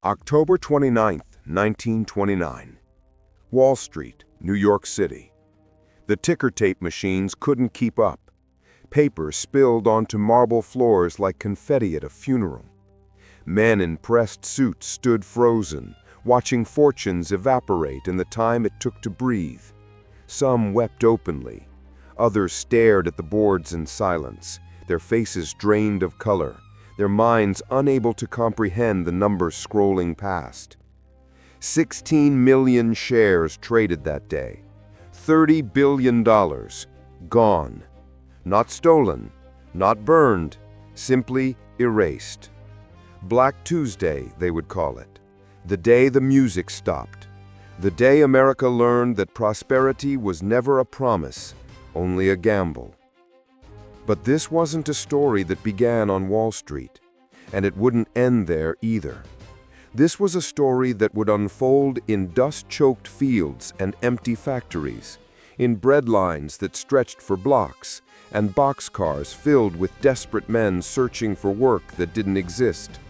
October 29th, 1929. Wall Street, New York City. The ticker tape machines couldn't keep up. Paper spilled onto marble floors like confetti at a funeral. Men in pressed suits stood frozen, watching fortunes evaporate in the time it took to breathe. Some wept openly. Others stared at the boards in silence, their faces drained of color, their minds unable to comprehend the numbers scrolling past. 16 million shares traded that day. $30 billion gone. Not stolen, not burned, simply erased. Black Tuesday, they would call it. The day the music stopped. The day America learned that prosperity was never a promise, only a gamble. But this wasn't a story that began on Wall Street, and it wouldn't end there either. This was a story that would unfold in dust-choked fields and empty factories, in breadlines that stretched for blocks, and boxcars filled with desperate men searching for work that didn't exist.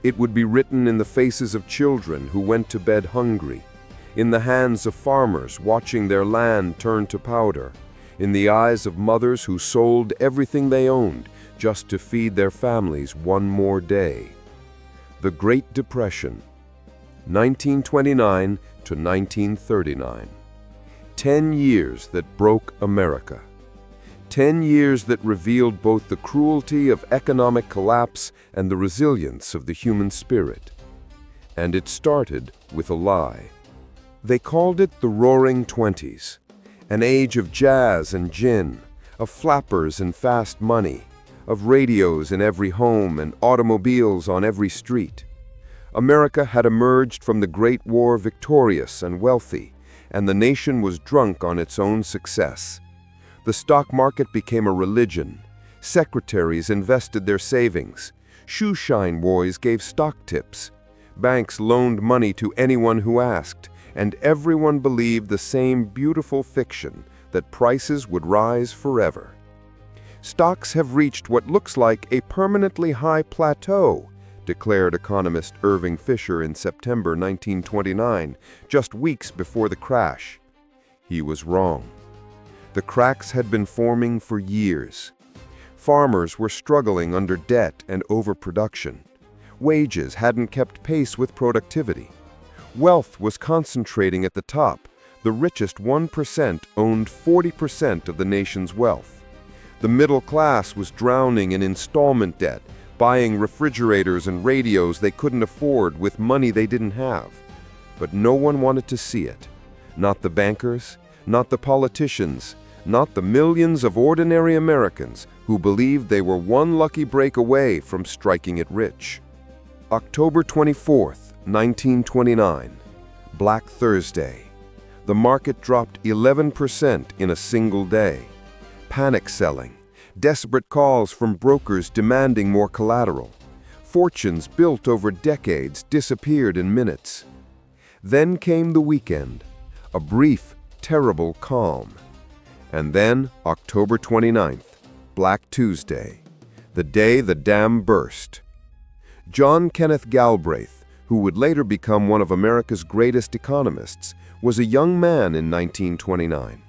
It would be written in the faces of children who went to bed hungry, in the hands of farmers watching their land turn to powder, in the eyes of mothers who sold everything they owned just to feed their families one more day. The Great Depression, 1929 to 1939. 10 years that broke America. 10 years that revealed both the cruelty of economic collapse and the resilience of the human spirit. And it started with a lie. They called it the Roaring Twenties, an age of jazz and gin, of flappers and fast money, of radios in every home and automobiles on every street. America had emerged from the Great War victorious and wealthy, and the nation was drunk on its own success. The stock market became a religion. Secretaries invested their savings. Shoeshine boys gave stock tips. Banks loaned money to anyone who asked, and everyone believed the same beautiful fiction that prices would rise forever. Stocks have reached what looks like a permanently high plateau, declared economist Irving Fisher in September 1929, just weeks before the crash. He was wrong. The cracks had been forming for years. Farmers were struggling under debt and overproduction. Wages hadn't kept pace with productivity. Wealth was concentrating at the top. The richest 1% owned 40% of the nation's wealth. The middle class was drowning in installment debt, buying refrigerators and radios they couldn't afford with money they didn't have. But no one wanted to see it. Not the bankers, not the politicians, not the millions of ordinary Americans who believed they were one lucky break away from striking it rich. October 24th, 1929, Black Thursday. The market dropped 11% in a single day. Panic selling, desperate calls from brokers demanding more collateral. Fortunes built over decades disappeared in minutes. Then came the weekend, a brief, terrible calm. And then October 29th, Black Tuesday, the day the dam burst. John Kenneth Galbraith, who would later become one of America's greatest economists, was a young man in 1929.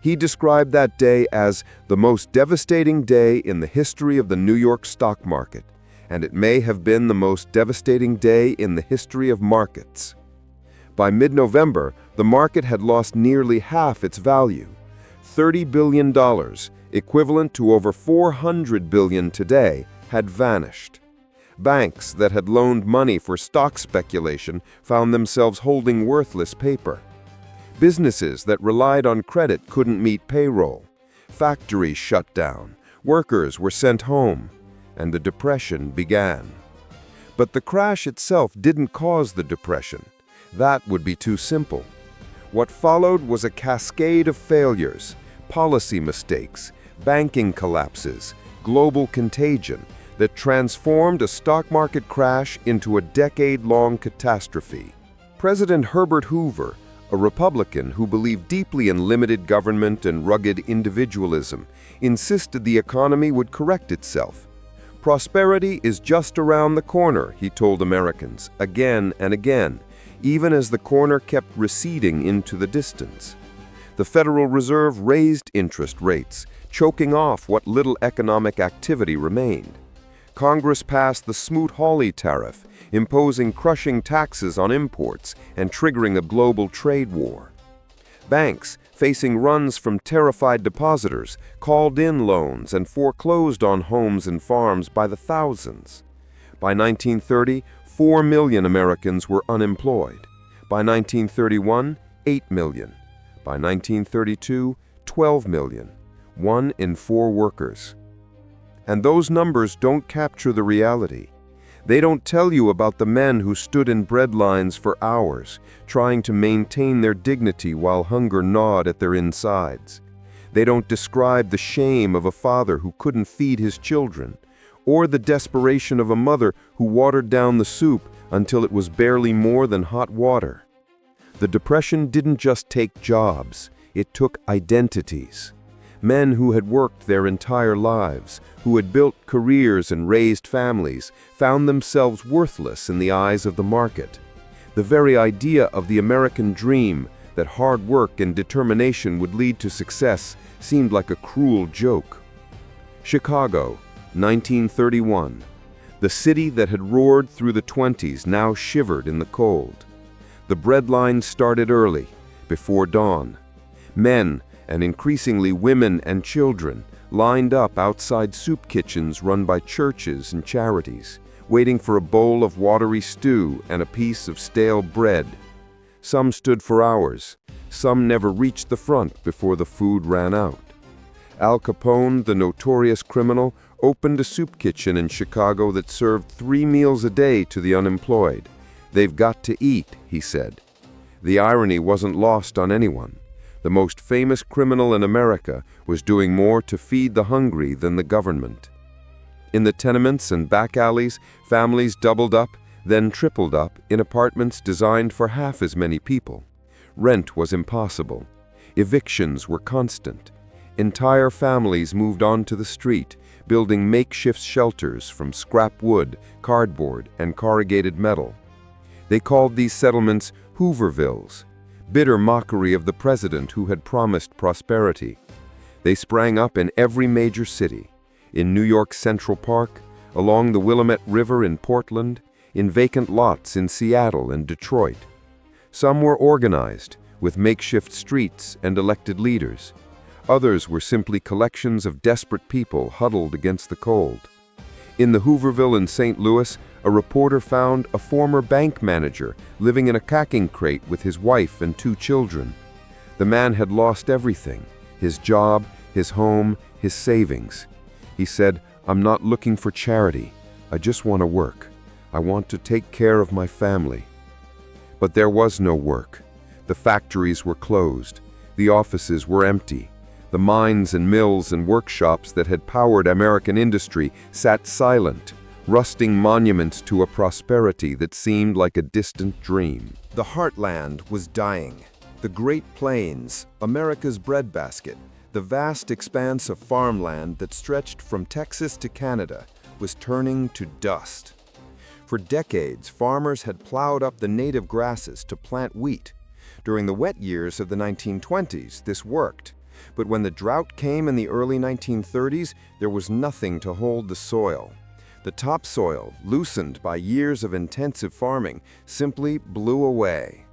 He described that day as the most devastating day in the history of the New York stock market, and it may have been the most devastating day in the history of markets. By mid-November, the market had lost nearly half its value. $30 billion, equivalent to over $400 billion today, had vanished. Banks that had loaned money for stock speculation found themselves holding worthless paper. Businesses that relied on credit couldn't meet payroll. Factories shut down. Workers were sent home. And the depression began. But the crash itself didn't cause the depression. That would be too simple. What followed was a cascade of failures, policy mistakes, banking collapses, global contagion, that transformed a stock market crash into a decade-long catastrophe. President Herbert Hoover, a Republican who believed deeply in limited government and rugged individualism, insisted the economy would correct itself. Prosperity is just around the corner, he told Americans, again and again, even as the corner kept receding into the distance. The Federal Reserve raised interest rates, choking off what little economic activity remained. Congress passed the Smoot-Hawley tariff, imposing crushing taxes on imports and triggering a global trade war. Banks, facing runs from terrified depositors, called in loans and foreclosed on homes and farms by the thousands. By 1930, 4 million Americans were unemployed. By 1931, 8 million. By 1932, 12 million. 1 in 4 workers. And those numbers don't capture the reality. They don't tell you about the men who stood in breadlines for hours, trying to maintain their dignity while hunger gnawed at their insides. They don't describe the shame of a father who couldn't feed his children, or the desperation of a mother who watered down the soup until it was barely more than hot water. The Depression didn't just take jobs, it took identities. Men who had worked their entire lives, who had built careers and raised families, found themselves worthless in the eyes of the market. The very idea of the American dream, that hard work and determination would lead to success, seemed like a cruel joke. Chicago, 1931. The city that had roared through the 20s now shivered in the cold. The breadlines started early, before dawn. Men, and increasingly women and children, lined up outside soup kitchens run by churches and charities, waiting for a bowl of watery stew and a piece of stale bread. Some stood for hours. Some never reached the front before the food ran out. Al Capone, the notorious criminal, opened a soup kitchen in Chicago that served 3 meals a day to the unemployed. "They've got to eat," he said. The irony wasn't lost on anyone. The most famous criminal in America was doing more to feed the hungry than the government. In the tenements and back alleys, families doubled up, then tripled up in apartments designed for half as many people. Rent was impossible. Evictions were constant. Entire families moved onto the street, building makeshift shelters from scrap wood, cardboard, and corrugated metal. They called these settlements Hoovervilles, bitter mockery of the president who had promised prosperity. They sprang up in every major city, in New York's Central Park, along the Willamette River in Portland, in vacant lots in Seattle and Detroit. Some were organized, with makeshift streets and elected leaders. Others were simply collections of desperate people huddled against the cold. In the Hooverville in St. Louis, a reporter found a former bank manager living in a packing crate with his wife and 2 children. The man had lost everything, his job, his home, his savings. He said, "I'm not looking for charity. I just want to work. I want to take care of my family." But there was no work. The factories were closed. The offices were empty. The mines and mills and workshops that had powered American industry sat silent, rusting monuments to a prosperity that seemed like a distant dream. The heartland was dying. The Great Plains, America's breadbasket, the vast expanse of farmland that stretched from Texas to Canada, was turning to dust. For decades, farmers had plowed up the native grasses to plant wheat. During the wet years of the 1920s, this worked. But when the drought came in the early 1930s, there was nothing to hold the soil. The topsoil, loosened by years of intensive farming, simply blew away.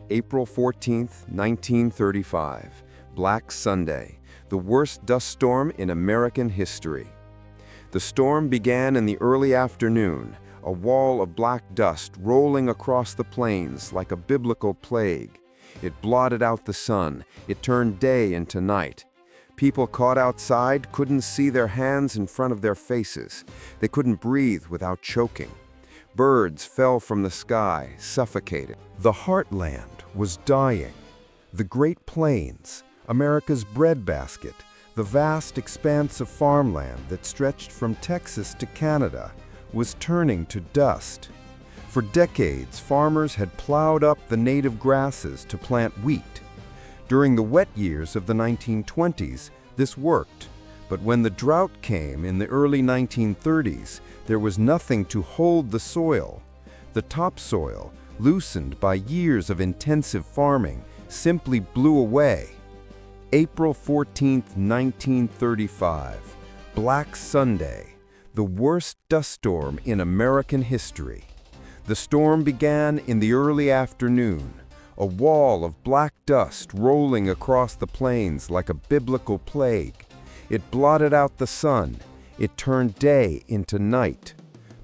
April 14, 1935, Black Sunday, the worst dust storm in American history. The storm began in the early afternoon, a wall of black dust rolling across the plains like a biblical plague. It blotted out the sun. It turned day into night. People caught outside couldn't see their hands in front of their faces. They couldn't breathe without choking. Birds fell from the sky, suffocated. The heartland was dying. The Great Plains, America's breadbasket, the vast expanse of farmland that stretched from Texas to Canada, was turning to dust. For decades, farmers had plowed up the native grasses to plant wheat. During the wet years of the 1920s, this worked. But when the drought came in the early 1930s, there was nothing to hold the soil. The topsoil, loosened by years of intensive farming, simply blew away. April 14, 1935, Black Sunday, the worst dust storm in American history. The storm began in the early afternoon, a wall of black dust rolling across the plains like a biblical plague. It blotted out the sun. It turned day into night.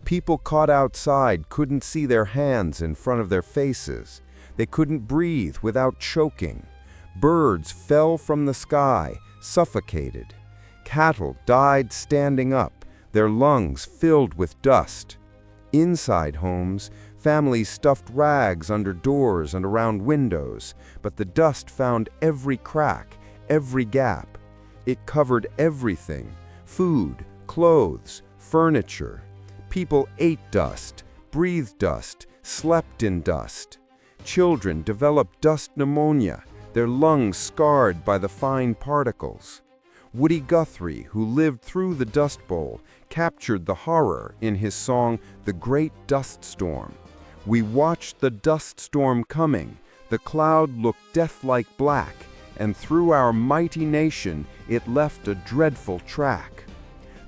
People caught outside couldn't see their hands in front of their faces. They couldn't breathe without choking. Birds fell from the sky, suffocated. Cattle died standing up, their lungs filled with dust. Inside homes, families stuffed rags under doors and around windows, but the dust found every crack, every gap. It covered everything: food, clothes, furniture. People ate dust, breathed dust, slept in dust. Children developed dust pneumonia, their lungs scarred by the fine particles. Woody Guthrie, who lived through the Dust Bowl, captured the horror in his song The Great Dust Storm. We watched the dust storm coming. The cloud looked death-like black, and through our mighty nation it left a dreadful track.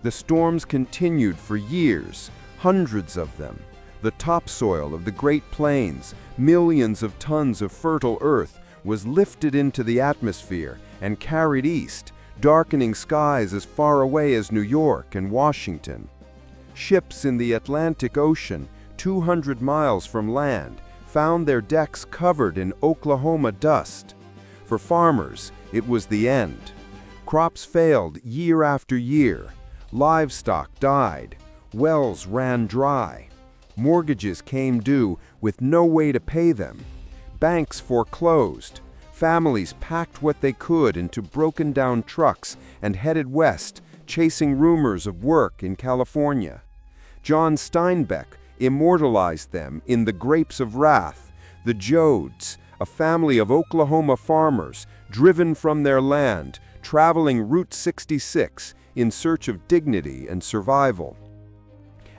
The storms continued for years, hundreds of them. The topsoil of the Great Plains, millions of tons of fertile earth, was lifted into the atmosphere and carried east, darkening skies as far away as New York and Washington. Ships in the Atlantic Ocean, 200 miles from land, found their decks covered in Oklahoma dust. For farmers, it was the end. Crops failed year after year. Livestock died. Wells ran dry. Mortgages came due with no way to pay them. Banks foreclosed. Families packed what they could into broken-down trucks and headed west, chasing rumors of work in California. John Steinbeck immortalized them in The Grapes of Wrath. The Jodes, a family of Oklahoma farmers, driven from their land, traveling Route 66 in search of dignity and survival.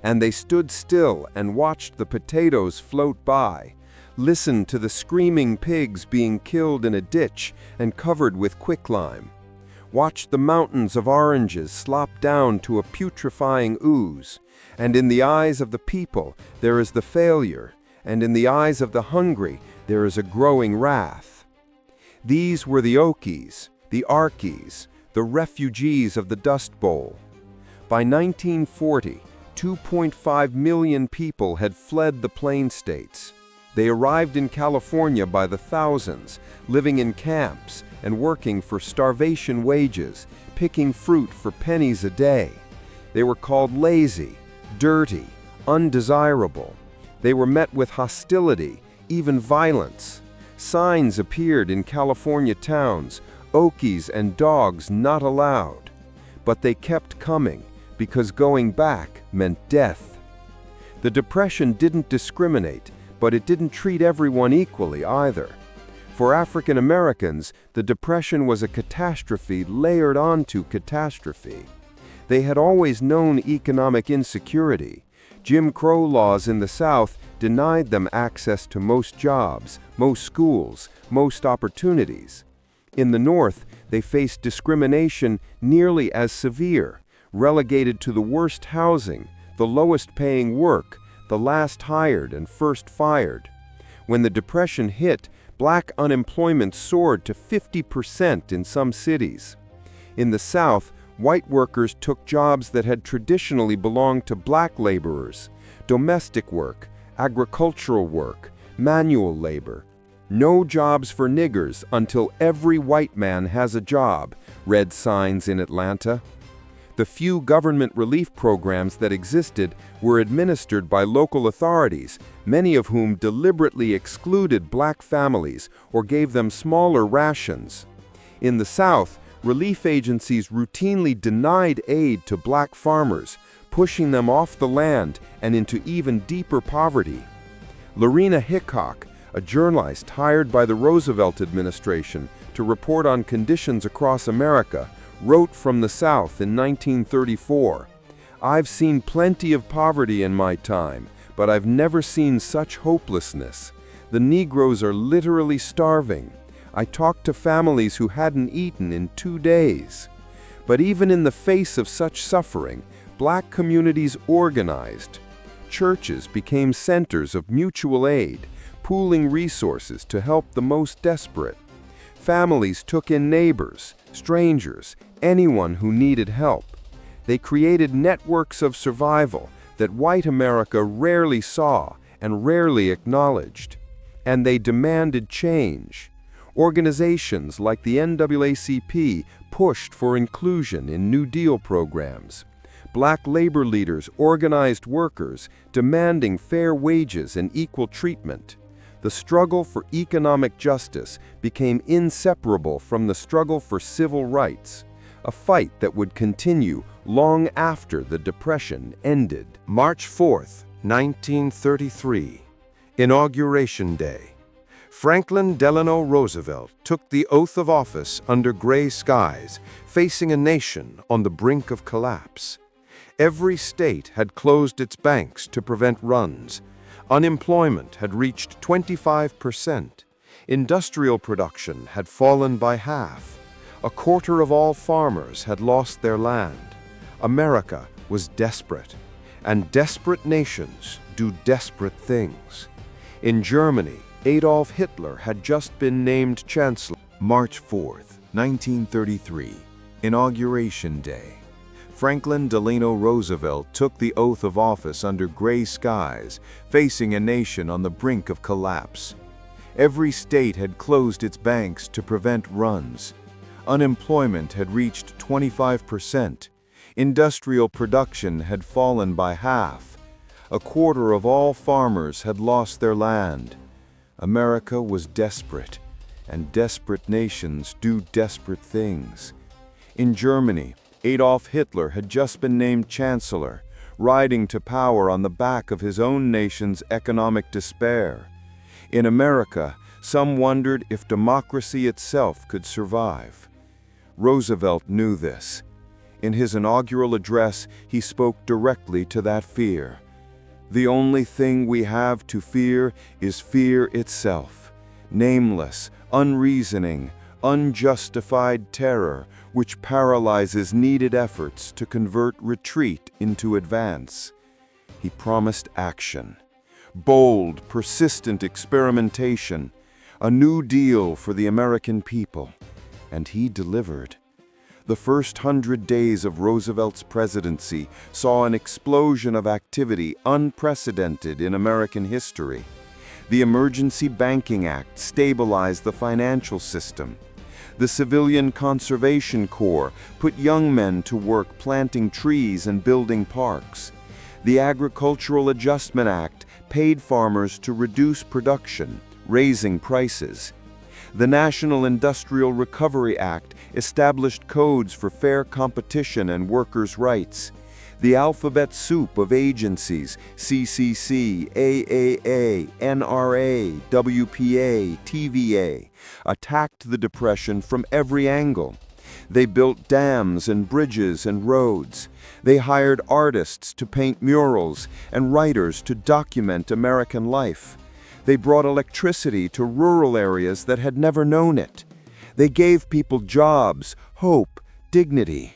And they stood still and watched the potatoes float by, listened to the screaming pigs being killed in a ditch and covered with quicklime, watched the mountains of oranges slop down to a putrefying ooze, and in the eyes of the people there is the failure, and in the eyes of the hungry there is a growing wrath. These were the Okies, the Arkies, the refugees of the Dust Bowl. By 1940, 2.5 million people had fled the Plain States. They arrived in California by the thousands, living in camps and working for starvation wages, picking fruit for pennies a day. They were called lazy, dirty, undesirable. They were met with hostility, even violence. Signs appeared in California towns, Okies and dogs not allowed. But they kept coming, because going back meant death. The Depression didn't discriminate, but it didn't treat everyone equally either. For African Americans, the Depression was a catastrophe layered onto catastrophe. They had always known economic insecurity. Jim Crow laws in the South denied them access to most jobs, most schools, most opportunities. In the North, they faced discrimination nearly as severe, relegated to the worst housing, the lowest paying work, the last hired and first fired. When the Depression hit, black unemployment soared to 50% in some cities. In the South, white workers took jobs that had traditionally belonged to black laborers: domestic work, agricultural work, manual labor. No jobs for niggers until every white man has a job, read signs in Atlanta. The few government relief programs that existed were administered by local authorities, many of whom deliberately excluded black families or gave them smaller rations. In the South, relief agencies routinely denied aid to black farmers, pushing them off the land and into even deeper poverty. Lorena Hickok, a journalist hired by the Roosevelt administration to report on conditions across America, wrote from the South in 1934, "I've seen plenty of poverty in my time, but I've never seen such hopelessness. The Negroes are literally starving. I talked to families who hadn't eaten in 2 days." But even in the face of such suffering, black communities organized. Churches became centers of mutual aid, pooling resources to help the most desperate. Families took in neighbors, strangers, anyone who needed help. They created networks of survival that white America rarely saw and rarely acknowledged. And they demanded change. Organizations like the NAACP pushed for inclusion in New Deal programs. Black labor leaders organized workers, demanding fair wages and equal treatment. The struggle for economic justice became inseparable from the struggle for civil rights, a fight that would continue long after the Depression ended. March 4th, 1933, Inauguration Day. Franklin Delano Roosevelt took the oath of office under gray skies, facing a nation on the brink of collapse. Every state had closed its banks to prevent runs. Unemployment had reached 25%. Industrial production had fallen by half. A quarter of all farmers had lost their land. America was desperate, and desperate nations do desperate things. In Germany, Adolf Hitler had just been named Chancellor. March 4th, 1933, Inauguration Day. Franklin Delano Roosevelt took the oath of office under gray skies, facing a nation on the brink of collapse. Every state had closed its banks to prevent runs. Unemployment had reached 25%. Industrial production had fallen by half. A quarter of all farmers had lost their land. America was desperate, and desperate nations do desperate things. In Germany, Adolf Hitler had just been named Chancellor, riding to power on the back of his own nation's economic despair. In America, some wondered if democracy itself could survive. Roosevelt knew this. In his inaugural address, he spoke directly to that fear. "The only thing we have to fear is fear itself, nameless, unreasoning, unjustified terror, which paralyzes needed efforts to convert retreat into advance." He promised action. Bold, persistent experimentation, a new deal for the American people. And he delivered. The first 100 days of Roosevelt's presidency saw an explosion of activity unprecedented in American history. The Emergency Banking Act stabilized the financial system. The Civilian Conservation Corps put young men to work planting trees and building parks. The Agricultural Adjustment Act paid farmers to reduce production, raising prices. The National Industrial Recovery Act established codes for fair competition and workers' rights. The alphabet soup of agencies, CCC, AAA, NRA, WPA, TVA, attacked the Depression from every angle. They built dams and bridges and roads. They hired artists to paint murals and writers to document American life. They brought electricity to rural areas that had never known it. They gave people jobs, hope, dignity.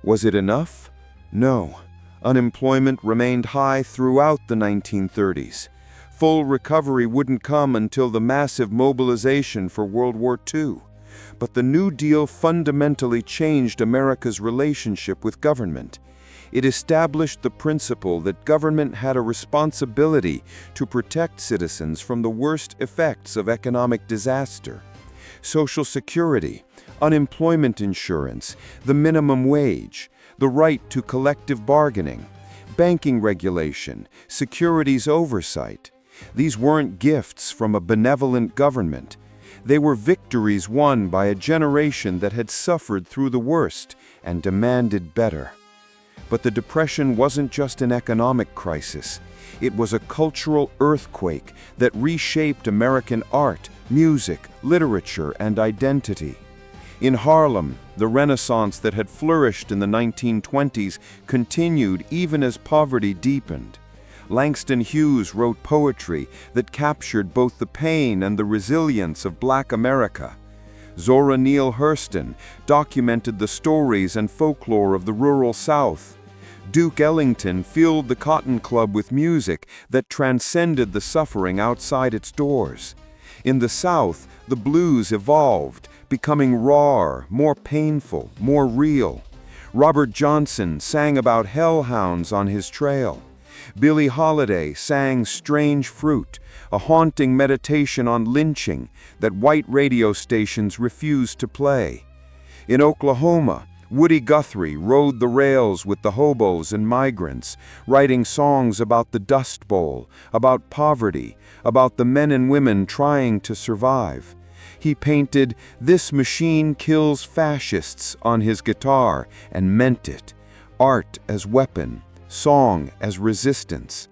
Was it enough? No. Unemployment remained high throughout the 1930s. Full recovery wouldn't come until the massive mobilization for World War II. But the New Deal fundamentally changed America's relationship with government. It established the principle that government had a responsibility to protect citizens from the worst effects of economic disaster. Social Security, unemployment insurance, the minimum wage, the right to collective bargaining, banking regulation, securities oversight. These weren't gifts from a benevolent government. They were victories won by a generation that had suffered through the worst and demanded better. But the Depression wasn't just an economic crisis. It was a cultural earthquake that reshaped American art, music, literature, and identity. In Harlem, the Renaissance that had flourished in the 1920s continued even as poverty deepened. Langston Hughes wrote poetry that captured both the pain and the resilience of Black America. Zora Neale Hurston documented the stories and folklore of the rural South. Duke Ellington filled the Cotton Club with music that transcended the suffering outside its doors. In the South, the blues evolved, becoming rawer, more painful, more real. Robert Johnson sang about hellhounds on his trail. Billie Holiday sang Strange Fruit, a haunting meditation on lynching that white radio stations refused to play. In Oklahoma, Woody Guthrie rode the rails with the hobos and migrants, writing songs about the Dust Bowl, about poverty, about the men and women trying to survive. He painted "This Machine Kills Fascists" on his guitar and meant it. Art as weapon, song as resistance.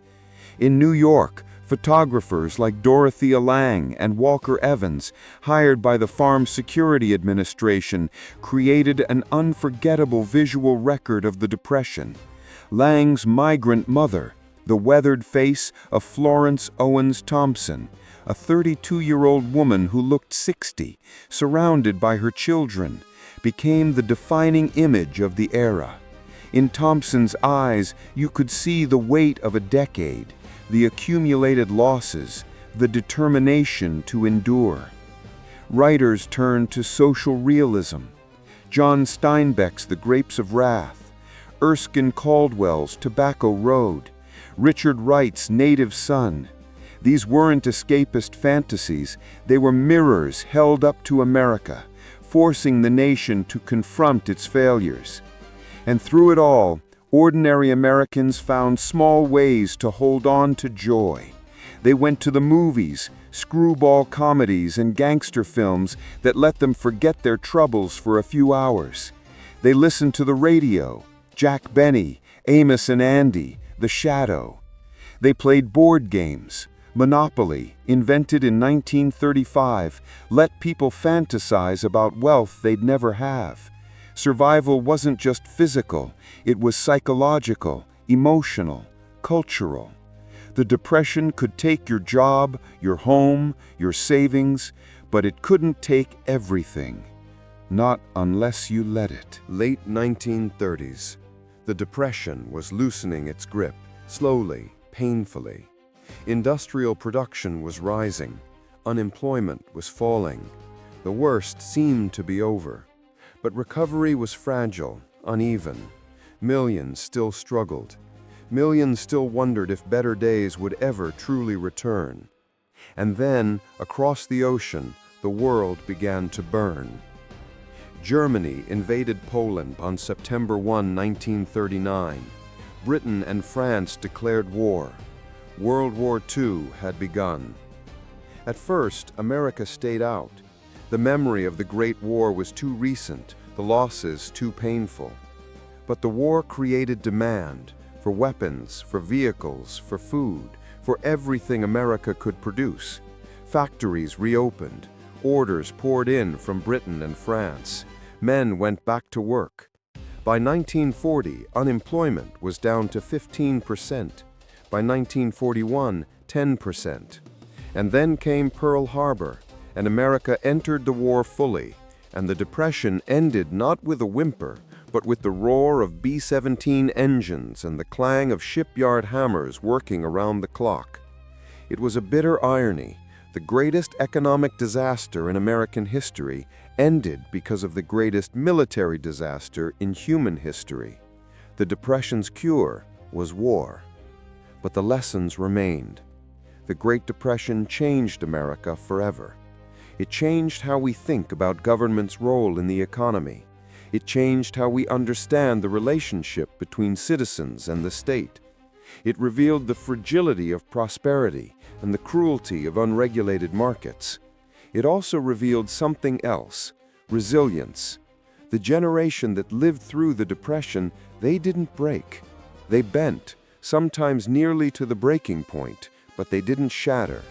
In New York, photographers like Dorothea Lange and Walker Evans, hired by the Farm Security Administration, created an unforgettable visual record of the Depression. Lange's migrant mother, the weathered face of Florence Owens Thompson, a 32-year-old woman who looked 60, surrounded by her children, became the defining image of the era. In Thompson's eyes, you could see the weight of a decade, the accumulated losses, the determination to endure. Writers turned to social realism. John Steinbeck's The Grapes of Wrath, Erskine Caldwell's Tobacco Road, Richard Wright's Native Son. These weren't escapist fantasies, they were mirrors held up to America, forcing the nation to confront its failures. And through it all, ordinary Americans found small ways to hold on to joy. They went to the movies, screwball comedies and gangster films that let them forget their troubles for a few hours. They listened to the radio, Jack Benny, Amos and Andy, The Shadow. They played board games. Monopoly, invented in 1935, let people fantasize about wealth they'd never have. Survival wasn't just physical, it was psychological, emotional, cultural. The Depression could take your job, your home, your savings, but it couldn't take everything. Not unless you let it. Late 1930s. The Depression was loosening its grip, slowly, painfully. Industrial production was rising. Unemployment was falling. The worst seemed to be over. But recovery was fragile, uneven. Millions still struggled. Millions still wondered if better days would ever truly return. And then, across the ocean, the world began to burn. Germany invaded Poland on September 1, 1939. Britain and France declared war. World War II had begun. At first, America stayed out. The memory of the Great War was too recent, the losses too painful. But the war created demand for weapons, for vehicles, for food, for everything America could produce. Factories reopened, orders poured in from Britain and France. Men went back to work. By 1940, unemployment was down to 15%. By 1941, 10%. And then came Pearl Harbor, and America entered the war fully, and the Depression ended not with a whimper, but with the roar of B-17 engines and the clang of shipyard hammers working around the clock. It was a bitter irony. The greatest economic disaster in American history ended because of the greatest military disaster in human history. The Depression's cure was war. But the lessons remained. The Great Depression changed America forever. It changed how we think about government's role in the economy. It changed how we understand the relationship between citizens and the state. It revealed the fragility of prosperity and the cruelty of unregulated markets. It also revealed something else, resilience. The generation that lived through the Depression, they didn't break. They bent, sometimes nearly to the breaking point, but they didn't shatter.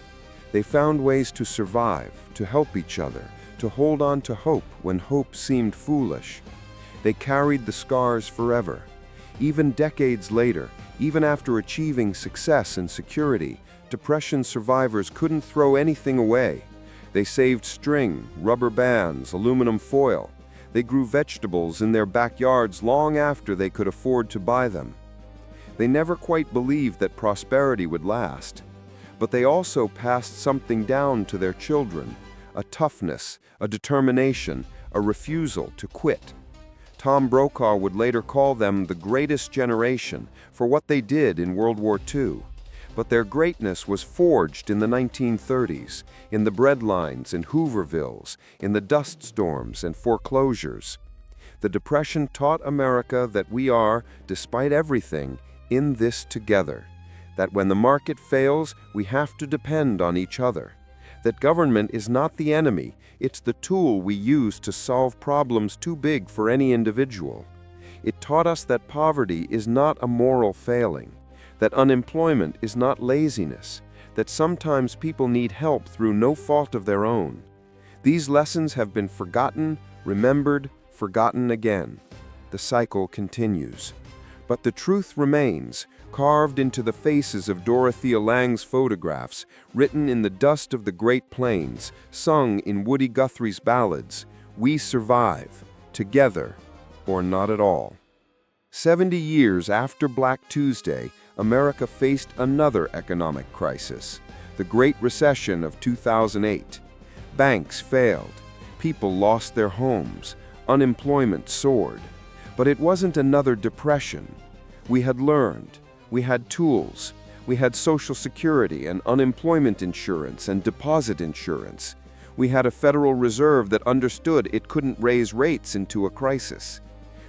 They found ways to survive, to help each other, to hold on to hope when hope seemed foolish. They carried the scars forever. Even decades later, even after achieving success and security, Depression survivors couldn't throw anything away. They saved string, rubber bands, aluminum foil. They grew vegetables in their backyards long after they could afford to buy them. They never quite believed that prosperity would last. But they also passed something down to their children, a toughness, a determination, a refusal to quit. Tom Brokaw would later call them the greatest generation for what they did in World War II. But their greatness was forged in the 1930s, in the breadlines and Hoovervilles, in the dust storms and foreclosures. The Depression taught America that we are, despite everything, in this together. That when the market fails, we have to depend on each other. That government is not the enemy, it's the tool we use to solve problems too big for any individual. It taught us that poverty is not a moral failing, that unemployment is not laziness, that sometimes people need help through no fault of their own. These lessons have been forgotten, remembered, forgotten again. The cycle continues. But the truth remains, carved into the faces of Dorothea Lange's photographs, written in the dust of the Great Plains, sung in Woody Guthrie's ballads: we survive, together, or not at all. 70 years after Black Tuesday, America faced another economic crisis, the Great Recession of 2008. Banks failed, people lost their homes, unemployment soared. But it wasn't another depression. We had learned, we had tools, we had Social Security and unemployment insurance and deposit insurance. We had a Federal Reserve that understood it couldn't raise rates into a crisis.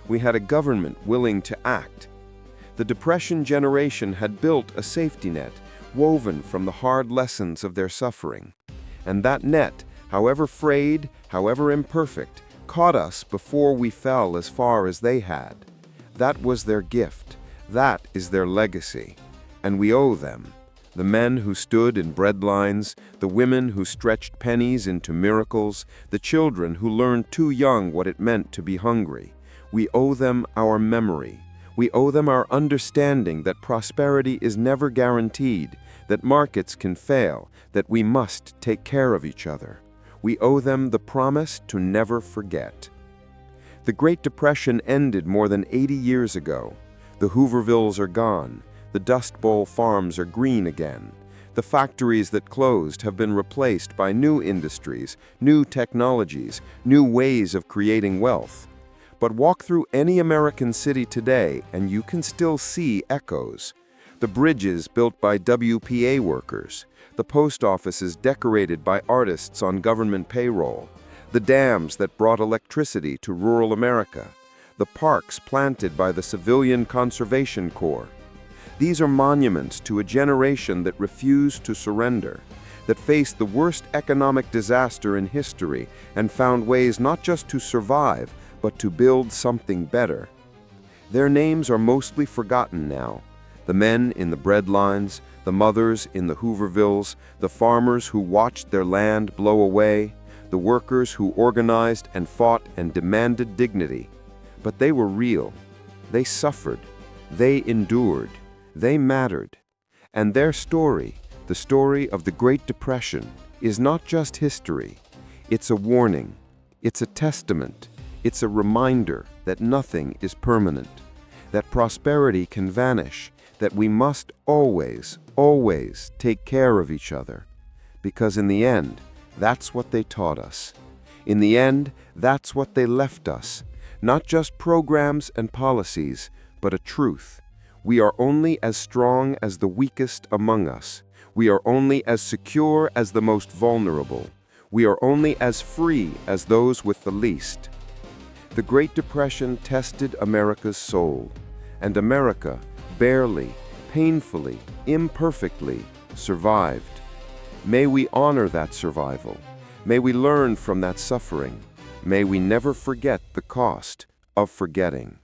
We had a government willing to act. The Depression generation had built a safety net, woven from the hard lessons of their suffering. And that net, however frayed, however imperfect, caught us before we fell as far as they had. That was their gift. That is their legacy. And we owe them. The men who stood in breadlines, the women who stretched pennies into miracles, the children who learned too young what it meant to be hungry. We owe them our memory. We owe them our understanding that prosperity is never guaranteed, that markets can fail, that we must take care of each other. We owe them the promise to never forget. The Great Depression ended more than 80 years ago. The Hoovervilles are gone. The Dust Bowl farms are green again. The factories that closed have been replaced by new industries, new technologies, new ways of creating wealth. But walk through any American city today and you can still see echoes. The bridges built by WPA workers, the post offices decorated by artists on government payroll, the dams that brought electricity to rural America, the parks planted by the Civilian Conservation Corps. These are monuments to a generation that refused to surrender, that faced the worst economic disaster in history and found ways not just to survive, but to build something better. Their names are mostly forgotten now. The men in the breadlines, the mothers in the Hoovervilles, the farmers who watched their land blow away, the workers who organized and fought and demanded dignity. But they were real. They suffered. They endured. They mattered. And their story, the story of the Great Depression, is not just history. It's a warning. It's a testament. It's a reminder that nothing is permanent, that prosperity can vanish, that we must always, always take care of each other. Because in the end, that's what they taught us. In the end, that's what they left us. Not just programs and policies, but a truth. We are only as strong as the weakest among us. We are only as secure as the most vulnerable. We are only as free as those with the least. The Great Depression tested America's soul, and America barely, painfully, imperfectly survived. May we honor that survival. May we learn from that suffering. May we never forget the cost of forgetting.